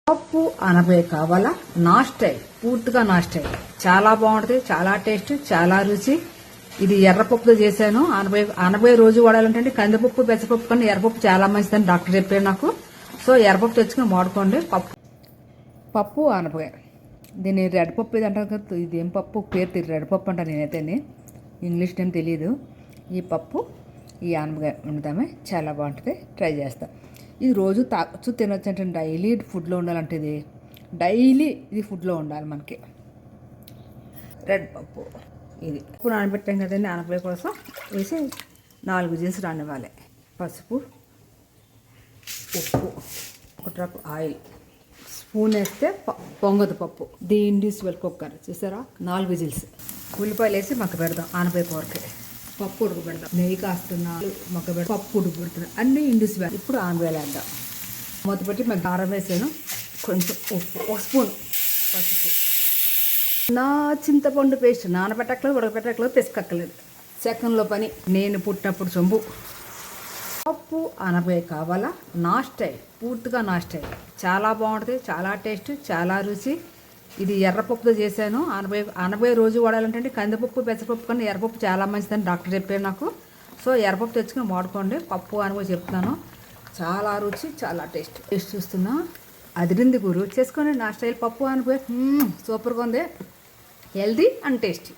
పప్పు అనపకాయ కావాలా? నా స్టైల్, పూర్తిగా నా స్టైల్. చాలా బాగుంటుంది, చాలా టేస్ట్, చాలా రుచి. ఇది ఎర్రపప్పుతో చేశాను. అనపకాయ రోజు వాడాలంటే కందిపప్పు, పెసరపప్పు కన్నా ఎర్రపప్పు చాలా మంచిదని డాక్టర్ చెప్పారు నాకు. సో ఎర్రపప్పు తెచ్చుకుని వాడుకోండి. పప్పు అనపకాయ. దీన్ని రెడ్ పప్పు ఇది అంటారు కదా, ఇది ఏం పప్పు పేరు తెలియదు, రెడ్ పప్పు అంటాను నేనైతే. ఇంగ్లీష్ నేమ్ తెలియదు. ఈ పప్పు ఈ అనపకాయ వండుతామే, చాలా బాగుంటుంది. ట్రై చేస్తాం. ఇది రోజు తాగొచ్చు, తినొచ్చు. అంటే డైలీ ఫుడ్లో ఉండాలంటే డైలీ ఇది ఫుడ్లో ఉండాలి మనకి. రెడ్ పప్పు ఇది ఇప్పుడు నానబెట్టాం కదండి. అనపకాయ కోసం వేసి 4 విజిల్స్ రానివ్వాలి. పసుపు, ఉప్పు, 1 డ్రాప్ ఆయిల్, స్పూన్ వేస్తే పొంగదు పప్పు. ది ఇండియస్ వెల్ కుక్కర్ చూసారా, 4 విజిల్స్. ఉల్లిపాయలు వేసి మక్క పెడదాం. ఆనపకాయ కూరకి పప్పు ఉడుకు పెడదాం. నెయ్యి కాస్తున్నా మక్క పెడతాం. పప్పు ఉడుకు పెడుతున్నాం. అన్నీ ఇండియస్ వెల్. ఇప్పుడు ఆనపకాయలు వేద్దాం. మూత పెట్టి మాకు కారం వేసాను. కొంచెం ఉప్పు, 1 స్పూన్ పసుపు. నా చింతపండు పేస్ట్ నానబెట్టక్కలేదు, ఉడకబెట్టక్కలేదు, పెసుకక్కలేదు. సెకండ్లో పని. నేను పుట్టినప్పుడు చంపు. పప్పు అనపకాయ కావాలా? నా స్టైల్, పూర్తిగా నా స్టైల్. చాలా బాగుంటుంది, చాలా టేస్ట్, చాలా రుచి. ఇది ఎర్రపప్పుతో చేశాను. అనపకాయ రోజు వాడాలంటే కందిపప్పు, పెసరపప్పు కన్నా ఎర్రపప్పు చాలా మంచిదని డాక్టర్ చెప్పారు నాకు. సో ఎర్రపప్పు తెచ్చుకొని వాడుకోండి. పప్పు అనపకాయ చెప్తున్నాను. చాలా రుచి, చాలా టేస్ట్. చూస్తున్నా అదిరింది గురు. చేసుకోండి నా స్టైల్ పప్పు అనపకాయ. సూపర్గా ఉంది. Healthy and tasty.